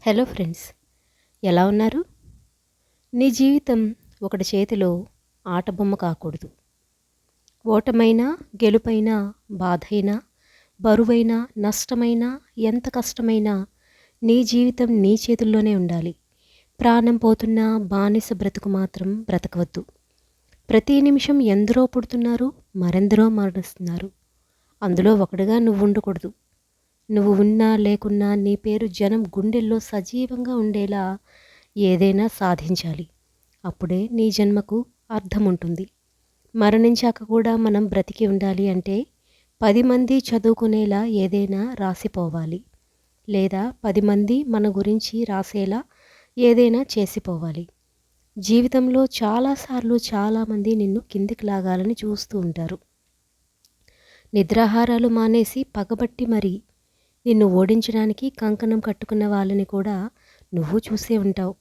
Hello friends, ఎలా ఉన్నారు? నీ జీవితం ఒకటి చేతిలో ఆటబొమ్మ కాకూడదు. ఓటమైనా, గెలుపైనా, బాధైనా, బరువైనా, నష్టమైనా, ఎంత కష్టమైనా నీ జీవితం నీ చేతుల్లోనే ఉండాలి. ప్రాణం పోతున్నా బానిస బ్రతుకు మాత్రం బ్రతకవద్దు. ప్రతి నిమిషం ఎందరో పుడుతున్నారు, మరెందరో మరణిస్తున్నారు. అందులో ఒకడుగా నువ్వు ఉండకూడదు. నువ్వు ఉన్నా లేకున్నా నీ పేరు జనం గుండెల్లో సజీవంగా ఉండేలా ఏదైనా సాధించాలి. అప్పుడే నీ జన్మకు అర్థం ఉంటుంది. మరణించాక కూడా మనం బ్రతికి ఉండాలి అంటే 10 మంది చదువుకునేలా ఏదైనా రాసిపోవాలి, లేదా 10 మంది మన గురించి రాసేలా ఏదైనా చేసిపోవాలి. జీవితంలో చాలాసార్లు చాలామంది నిన్ను కిందికి లాగాలని చూస్తూ ఉంటారు. నిద్రాహారాలు మానేసి పగబట్టి మరీ నిన్ను ఓడించడానికి కంకణం కట్టుకున్న వాళ్ళని కూడా నువ్వు చూసే ఉంటావు.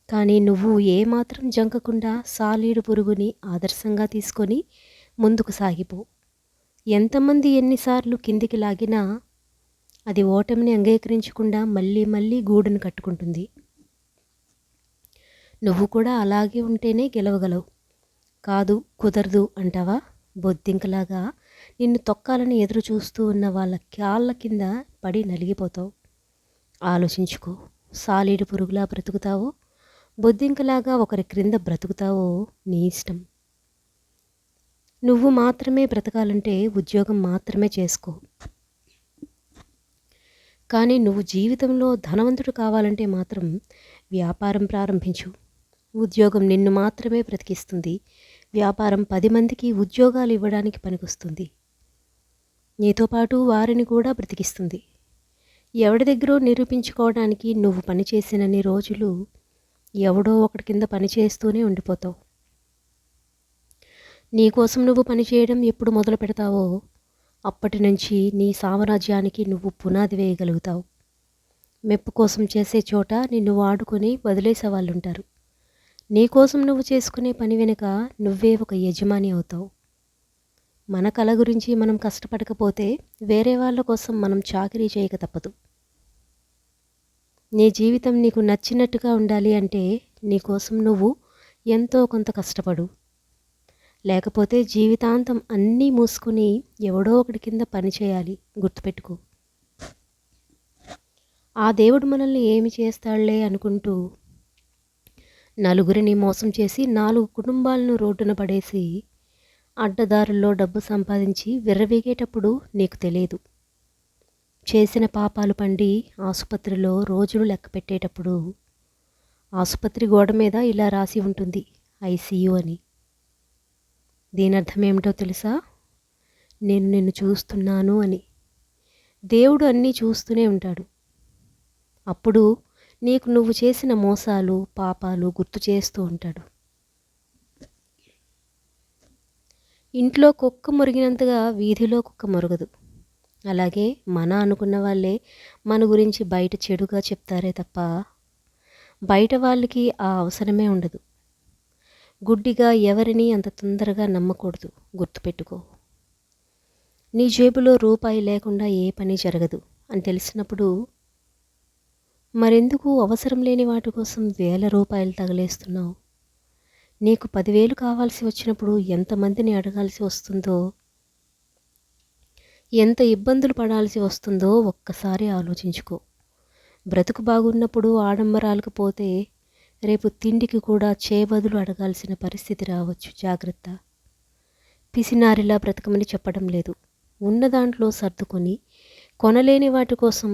కానీ నువ్వు ఏమాత్రం జంకకుండా సాలీడు పురుగుని ఆదర్శంగా తీసుకొని ముందుకు సాగిపో. ఎంతమంది ఎన్నిసార్లు కిందికి లాగినా అది ఓటమిని అంగీకరించకుండా మళ్ళీ మళ్ళీ గూడును కట్టుకుంటుంది. నువ్వు కూడా అలాగే ఉంటేనే గెలవగలవు. కాదు, కుదరదు అంటావా? బొద్దింకలాగా నిన్ను తొక్కాలని ఎదురు చూస్తూ ఉన్న వాళ్ళ కాళ్ళ కింద పడి నలిగిపోతావు. ఆలోచించుకో. సాలీడు పురుగులా బ్రతుకుతావో, బొద్దింకలాగా ఒకరి క్రింద బ్రతుకుతావో నీ ఇష్టం. నువ్వు మాత్రమే బ్రతకాలంటే ఉద్యోగం మాత్రమే చేసుకో. కానీ నువ్వు జీవితంలో ధనవంతుడు కావాలంటే మాత్రం వ్యాపారం ప్రారంభించు. ఉద్యోగం నిన్ను మాత్రమే బ్రతికిస్తుంది. వ్యాపారం 10 మందికి ఉద్యోగాలు ఇవ్వడానికి పనికొస్తుంది. నీతో పాటు వారిని కూడా బ్రతికిస్తుంది. ఎవడి దగ్గరో నిరూపించుకోవడానికి నువ్వు పనిచేసినన్ని రోజులు ఎవడో ఒకటి కింద పనిచేస్తూనే ఉండిపోతావు. నీకోసం నువ్వు పనిచేయడం ఎప్పుడు మొదలు పెడతావో అప్పటి నుంచి నీ సామ్రాజ్యానికి నువ్వు పునాది వేయగలుగుతావు. మెప్పు కోసం చేసే చోట నిన్ను వాడుకొని వదిలేసే వాళ్ళు ఉంటారు. నీకోసం నువ్వు చేసుకునే పని వెనుక నువ్వే ఒక యజమాని అవుతావు. మన కళ గురించి మనం కష్టపడకపోతే వేరే వాళ్ళ కోసం మనం చాకరీ చేయక తప్పదు. నీ జీవితం నీకు నచ్చినట్టుగా ఉండాలి అంటే నీకోసం నువ్వు ఎంతో కొంత కష్టపడు. లేకపోతే జీవితాంతం అన్నీ మూసుకుని ఎవడో ఒకటి కింద పని చేయాలి. గుర్తుపెట్టుకో. ఆ దేవుడు మనల్ని ఏమి చేస్తాడులే అనుకుంటూ నలుగురిని మోసం చేసి 4 కుటుంబాలను రోడ్డున పడేసి అడ్డదారుల్లో డబ్బు సంపాదించి విర్రవీగేటప్పుడు నీకు తెలియదు. చేసిన పాపాలు పండి ఆసుపత్రిలో రోజులు లెక్క పెట్టేటప్పుడు ఆసుపత్రి గోడ మీద ఇలా రాసి ఉంటుంది, ఐసీయూ అని. దీని అర్థం ఏమిటో తెలుసా? నేను నిన్ను చూస్తున్నాను అని. దేవుడు అన్నీ చూస్తూనే ఉంటాడు. అప్పుడు నీకు నువ్వు చేసిన మోసాలు, పాపాలు గుర్తు చేస్తూ ఉంటాడు. ఇంట్లో కుక్క మురిగినంతగా వీధిలో కుక్క మురగదు. అలాగే మన అనుకున్న వాళ్ళే మన గురించి బయట చెడుగా చెప్తారే తప్ప బయట వాళ్ళకి ఆ అవసరమే ఉండదు. గుడ్డిగా ఎవరిని అంత తొందరగా నమ్మకూడదు. గుర్తుపెట్టుకో. నీ జేబులో రూపాయి లేకుండా ఏ పని జరగదు అని తెలిసినప్పుడు మరెందుకు అవసరం లేని వాటి కోసం వేల రూపాయలు తగలేస్తున్నావు? నీకు 10,000 కావాల్సి వచ్చినప్పుడు ఎంతమందిని అడగాల్సి వస్తుందో, ఎంత ఇబ్బందులు పడాల్సి వస్తుందో ఒక్కసారి ఆలోచించుకో. బ్రతుకు బాగున్నప్పుడు ఆడంబరాలకు పోతే రేపు తిండికి కూడా చేబదులు అడగాల్సిన పరిస్థితి రావచ్చు. జాగ్రత్త. పిసినారిలా బ్రతకమని చెప్పడం లేదు. ఉన్న దాంట్లో సర్దుకొని కొనలేని వాటి కోసం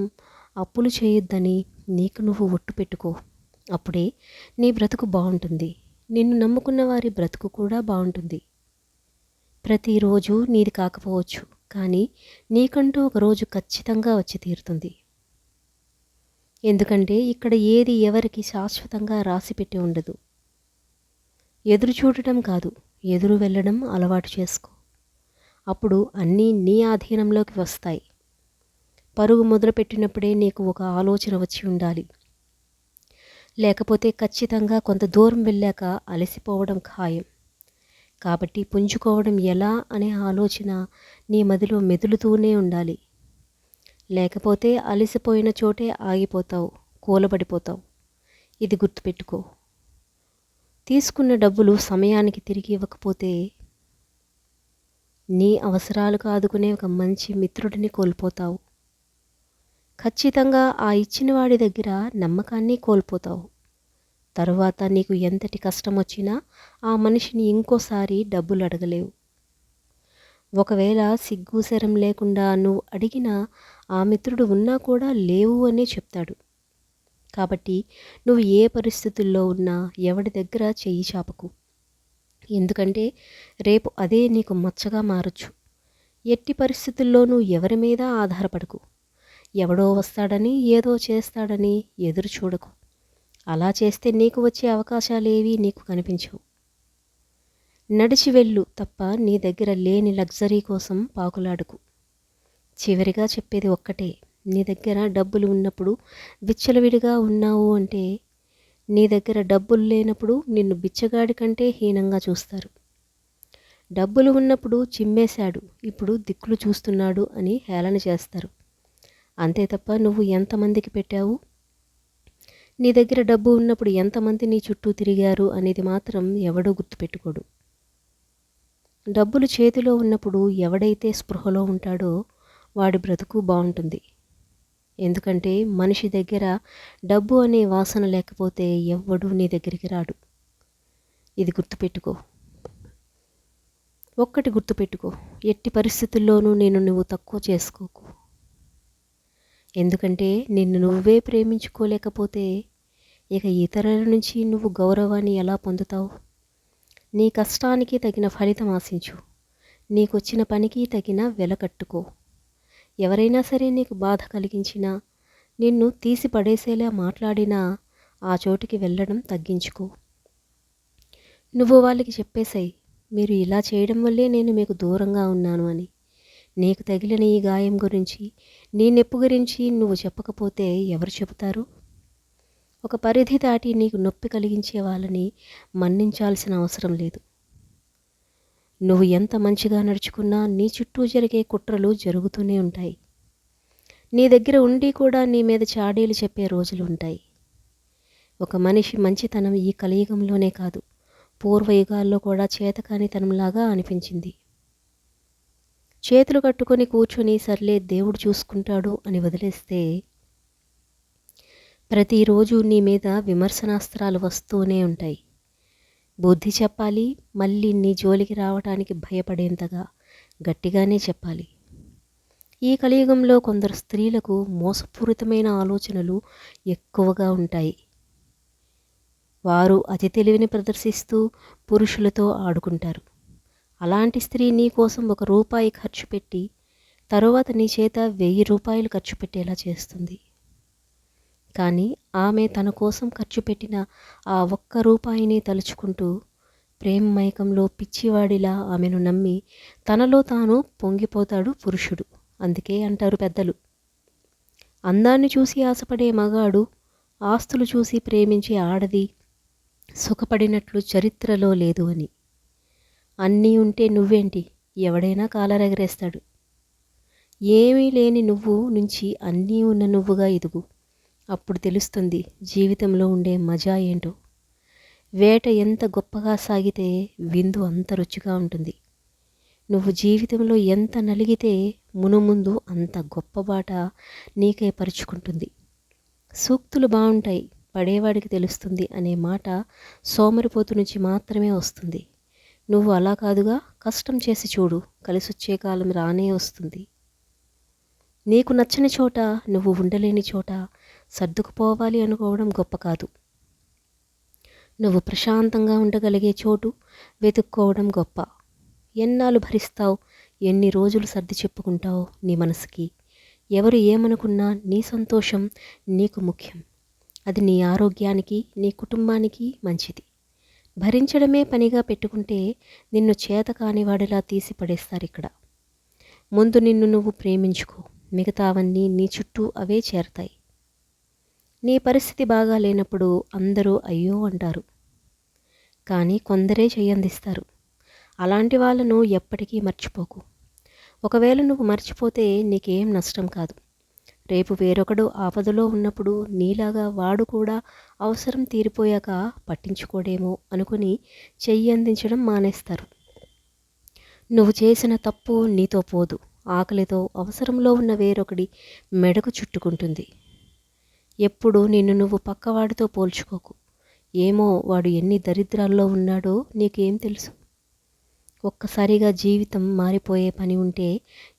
అప్పులు చేయొద్దని నీకు నువ్వు ఒట్టు పెట్టుకో. అప్పుడే నీ బ్రతుకు బాగుంటుంది. నిన్ను నమ్ముకున్న వారి బ్రతుకు కూడా బాగుంటుంది. ప్రతిరోజు నీది కాకపోవచ్చు, కానీ నీకంటూ ఒక రోజు ఖచ్చితంగా వచ్చి తీరుతుంది. ఎందుకంటే ఇక్కడ ఏది ఎవరికి శాశ్వతంగా రాసిపెట్టి ఉండదు. ఎదురు చూడటం కాదు, ఎదురు వెళ్ళడం అలవాటు చేసుకో. అప్పుడు అన్నీ నీ ఆధీనంలోకి వస్తాయి. పరుగు మొదలుపెట్టినప్పుడే నీకు ఒక ఆలోచన వచ్చి ఉండాలి. లేకపోతే ఖచ్చితంగా కొంత దూరం వెళ్ళాక అలసిపోవడం ఖాయం. కాబట్టి పుంజుకోవడం ఎలా అనే ఆలోచన నీ మదిలో మెదులుతూనే ఉండాలి. లేకపోతే అలసిపోయిన చోటే ఆగిపోతావు. కూలబడిపోతావు. ఇది గుర్తుపెట్టుకో. తీసుకున్న డబ్బులు సమయానికి తిరిగి ఇవ్వకపోతే నీ అవసరాలకు ఆదుకునే ఒక మంచి మిత్రుడిని కోల్పోతావు. ఖచ్చితంగా ఆ ఇచ్చిన వాడి దగ్గర నమ్మకాన్ని కోల్పోతావు. తరువాత నీకు ఎంతటి కష్టం వచ్చినా ఆ మనిషిని ఇంకోసారి డబ్బులు అడగలేవు. ఒకవేళ సిగ్గు శరం లేకుండా నువ్వు అడిగిన ఆ మిత్రుడు ఉన్నా కూడా లేవు అనే చెప్తాడు. కాబట్టి నువ్వు ఏ పరిస్థితుల్లో ఉన్నా ఎవడి దగ్గర చెయ్యి చాపకు. ఎందుకంటే రేపు అదే నీకు మచ్చగా మారచ్చు. ఎట్టి పరిస్థితుల్లోనూ ఎవరి మీద ఆధారపడకు. ఎవడో వస్తాడని ఏదో చేస్తాడని ఎదురు చూడకు. అలా చేస్తే నీకు వచ్చే అవకాశాలేవీ నీకు కనిపించవు. నడిచి వెళ్ళు తప్ప నీ దగ్గర లేని లగ్జరీ కోసం పాకులాడకు. చివరిగా చెప్పేది ఒక్కటే, నీ దగ్గర డబ్బులు ఉన్నప్పుడు విచ్చలవిడిగా ఉన్నావు అంటే నీ దగ్గర డబ్బులు లేనప్పుడు నిన్ను బిచ్చగాడి కంటే హీనంగా చూస్తారు. డబ్బులు ఉన్నప్పుడు చిమ్మేశాడు, ఇప్పుడు దిక్కులు చూస్తున్నాడు అని హేళన చేస్తారు. అంతే తప్ప నువ్వు ఎంతమందికి పెట్టావు, నీ దగ్గర డబ్బు ఉన్నప్పుడు ఎంతమంది నీ చుట్టూ తిరిగారు అనేది మాత్రం ఎవడూ గుర్తుపెట్టుకోడు. డబ్బులు చేతిలో ఉన్నప్పుడు ఎవడైతే స్పృహలో ఉంటాడో వాడి బ్రతుకు బాగుంటుంది. ఎందుకంటే మనిషి దగ్గర డబ్బు అనే వాసన లేకపోతే ఎవ్వడూ నీ దగ్గరికి రాడు. ఇది గుర్తుపెట్టుకో. ఒక్కటి గుర్తుపెట్టుకో, ఎట్టి పరిస్థితుల్లోనూ నువ్వు తక్కువ చేసుకోకు. ఎందుకంటే నిన్ను నువ్వే ప్రేమించుకోలేకపోతే ఇక ఇతరుల నుంచి నువ్వు గౌరవాన్ని ఎలా పొందుతావు? నీ కష్టానికి తగిన ఫలితం ఆశించు. నీకొచ్చిన పనికి తగిన వెల కట్టుకో. ఎవరైనా సరే నీకు బాధ కలిగించినా, నిన్ను తీసి పడేసేలా మాట్లాడినా ఆ చోటికి వెళ్ళడం తగ్గించుకో. నువ్వు వాళ్ళకి చెప్పేశాయి, మీరు ఇలా చేయడం వల్లే నేను మీకు దూరంగా ఉన్నాను అని. నీకు తగిలిన ఈ గాయం గురించి, నీ నొప్పి గురించి నువ్వు చెప్పకపోతే ఎవరు చెబుతారు? ఒక పరిధి దాటి నీకు నొప్పి కలిగించే వాళ్ళని మన్నించాల్సిన అవసరం లేదు. నువ్వు ఎంత మంచిగా నడుచుకున్నా నీ చుట్టూ జరిగే కుట్రలు జరుగుతూనే ఉంటాయి. నీ దగ్గర ఉండి కూడా నీ మీద చాడీలు చెప్పే రోజులు ఉంటాయి. ఒక మనిషి మంచితనం ఈ కలియుగంలోనే కాదు, పూర్వయుగాల్లో కూడా చేతకానితనంలాగా అనిపించింది. చేతులు కట్టుకొని కూర్చొని సర్లే దేవుడు చూసుకుంటాడు అని వదిలేస్తే ప్రతిరోజు నీ మీద విమర్శనాస్త్రాలు వస్తూనే ఉంటాయి. బుద్ధి చెప్పాలి, మళ్ళీ నీ జోలికి రావటానికి భయపడేంతగా గట్టిగానే చెప్పాలి. ఈ కలియుగంలో కొందరు స్త్రీలకు మోసపూరితమైన ఆలోచనలు ఎక్కువగా ఉంటాయి. వారు అతి తెలివిని ప్రదర్శిస్తూ పురుషులతో ఆడుకుంటారు. అలాంటి స్త్రీ నీ కోసం ₹1 ఖర్చు పెట్టి తరువాత నీ చేత ₹1000 ఖర్చు పెట్టేలా చేస్తుంది. కానీ ఆమె తన కోసం ఖర్చు పెట్టిన ఆ ₹1 తలుచుకుంటూ ప్రేమ మైకంలో పిచ్చివాడిలా ఆమెను నమ్మి తనలో తాను పొంగిపోతాడు పురుషుడు. అందుకే అంటారు పెద్దలు, అందాన్ని చూసి ఆశపడే మగాడు, ఆస్తులు చూసి ప్రేమించే ఆడది సుఖపడినట్లు చరిత్రలో లేదు అని. అన్నీ ఉంటే నువ్వేంటి, ఎవడైనా కాలరెగరేస్తాడు. ఏమీ లేని నువ్వు నుంచి అన్నీ ఉన్న నువ్వుగా ఎదుగు. అప్పుడు తెలుస్తుంది జీవితంలో ఉండే మజా ఏంటో. వేట ఎంత గొప్పగా సాగితే విందు అంత రుచిగా ఉంటుంది. నువ్వు జీవితంలో ఎంత నలిగితే మునుముందు అంత గొప్ప బాట నీకే పరుచుకుంటుంది. సూక్తులు బాగుంటాయి, పడేవాడికి తెలుస్తుంది అనే మాట సోమరిపోతు నుంచి మాత్రమే వస్తుంది. నువ్వు అలా కాదుగా, కష్టం చేసి చూడు, కలిసొచ్చే కాలం రానే వస్తుంది. నీకు నచ్చని చోట, నువ్వు ఉండలేని చోట సర్దుకుపోవాలి అనుకోవడం గొప్ప కాదు. నువ్వు ప్రశాంతంగా ఉండగలిగే చోటు వెతుక్కోవడం గొప్ప. ఎన్నాళ్ళు భరిస్తావు, ఎన్ని రోజులు సర్ది చెప్పుకుంటావు నీ మనసుకి? ఎవరు ఏమనుకున్నా నీ సంతోషం నీకు ముఖ్యం. అది నీ ఆరోగ్యానికి, నీ కుటుంబానికి మంచిది. భరించడమే పనిగా పెట్టుకుంటే నిన్ను చేత కానివాడిలా తీసి పడేస్తారు ఇక్కడ. ముందు నిన్ను నువ్వు ప్రేమించుకో, మిగతావన్నీ నీ చుట్టూ అవే చేరతాయి. నీ పరిస్థితి బాగా లేనప్పుడు అందరూ అయ్యో అంటారు, కానీ కొందరే చెయ్యందిస్తారు. అలాంటి వాళ్ళను ఎప్పటికీ మర్చిపోకు. ఒకవేళ నువ్వు మర్చిపోతే నీకేం నష్టం కాదు. రేపు వేరొకడు ఆపదలో ఉన్నప్పుడు నీలాగా వాడు కూడా అవసరం తీరిపోయాక పట్టించుకోడేమో అనుకుని చెయ్యి అందించడం మానేస్తారు. నువ్వు చేసిన తప్పు నీతో పోదు, ఆకలితో అవసరంలో ఉన్న వేరొకడి మెడకు చుట్టుకుంటుంది. ఎప్పుడు నిన్ను నువ్వు పక్కవాడితో పోల్చుకోకు. ఏమో వాడు ఎన్ని దరిద్రాల్లో ఉన్నాడో నీకేం తెలుసు. ఒక్కసారిగా జీవితం మారిపోయే పని ఉంటే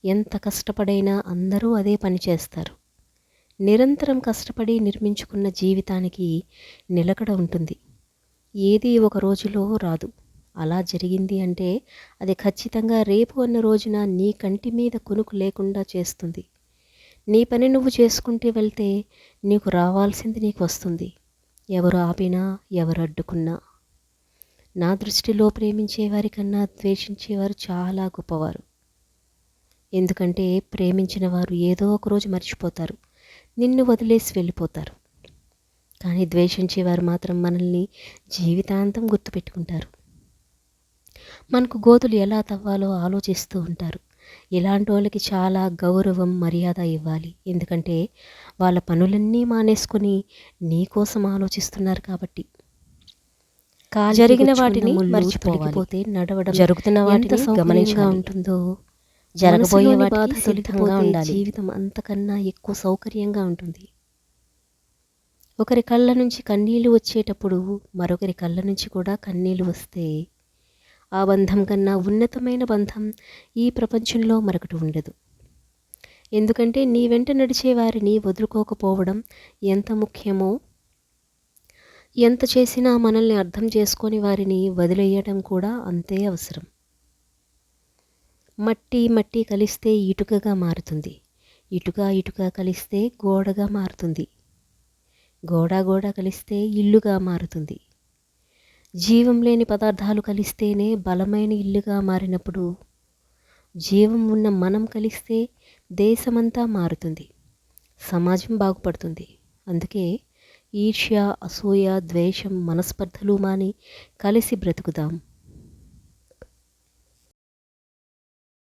ఎంత కష్టపడైనా అందరూ అదే పని చేస్తారు. నిరంతరం కష్టపడి నిర్మించుకున్న జీవితానికి నిలకడ ఉంటుంది. ఏది ఒక రోజులో రాదు. అలా జరిగింది అంటే అది ఖచ్చితంగా రేపు అన్న రోజున నీ కంటి మీద కునుకు లేకుండా చేస్తుంది. నీ పని నువ్వు చేసుకుంటూ వెళ్తే నీకు రావాల్సింది నీకు వస్తుంది, ఎవరు ఆపినా ఎవరు అడ్డుకున్నా. నా దృష్టిలో ప్రేమించేవారి కన్నా ద్వేషించేవారు చాలా గొప్పవారు. ఎందుకంటే ప్రేమించిన వారు ఏదో ఒకరోజు మర్చిపోతారు, నిన్ను వదిలేసి వెళ్ళిపోతారు. కానీ ద్వేషించేవారు మాత్రం మనల్ని జీవితాంతం గుర్తుపెట్టుకుంటారు. మనకు గోతులు ఎలా తవ్వాలో ఆలోచిస్తూ ఉంటారు. ఇలాంటి వాళ్ళకి చాలా గౌరవం మర్యాద ఇవ్వాలి. ఎందుకంటే వాళ్ళ పనులన్నీ మానేసుకొని నీ కోసం ఆలోచిస్తున్నారు కాబట్టి. జరిగిన వాటిని మర్చిపోతే నడవడం, జరుగుతున్న వాటిని గమనించగా ఉంటుందో, జరగబోయే వాటికి సిద్ధంగా ఉండాలి. జీవితం అంతకన్నా ఎక్కువ సౌకర్యంగా ఉంటుంది. ఒకరి కళ్ళ నుంచి కన్నీళ్లు వచ్చేటప్పుడు మరొకరి కళ్ళ నుంచి కూడా కన్నీళ్లు వస్తే ఆ బంధం కన్నా ఉన్నతమైన బంధం ఈ ప్రపంచంలో మరొకటి ఉండదు. ఎందుకంటే నీ వెంట నడిచే వారిని వదులుకోకపోవడం ఎంత ముఖ్యమో, ఎంత చేసినా మనల్ని అర్థం చేసుకొని వారిని వదిలేయడం కూడా అంతే అవసరం. మట్టి మట్టి కలిస్తే ఇటుకగా మారుతుంది, ఇటుక ఇటుక కలిస్తే గోడగా మారుతుంది, గోడ గోడ కలిస్తే ఇల్లుగా మారుతుంది. జీవం లేని పదార్థాలు కలిస్తేనే బలమైన ఇల్లుగా మారినప్పుడు జీవం ఉన్న మనం కలిస్తే దేశమంతా మారుతుంది, సమాజం బాగుపడుతుంది. అందుకే ఈర్ష్య, అసూయ, ద్వేషం, మనస్పర్ధలు మాని కలిసి బ్రతుకుదాం.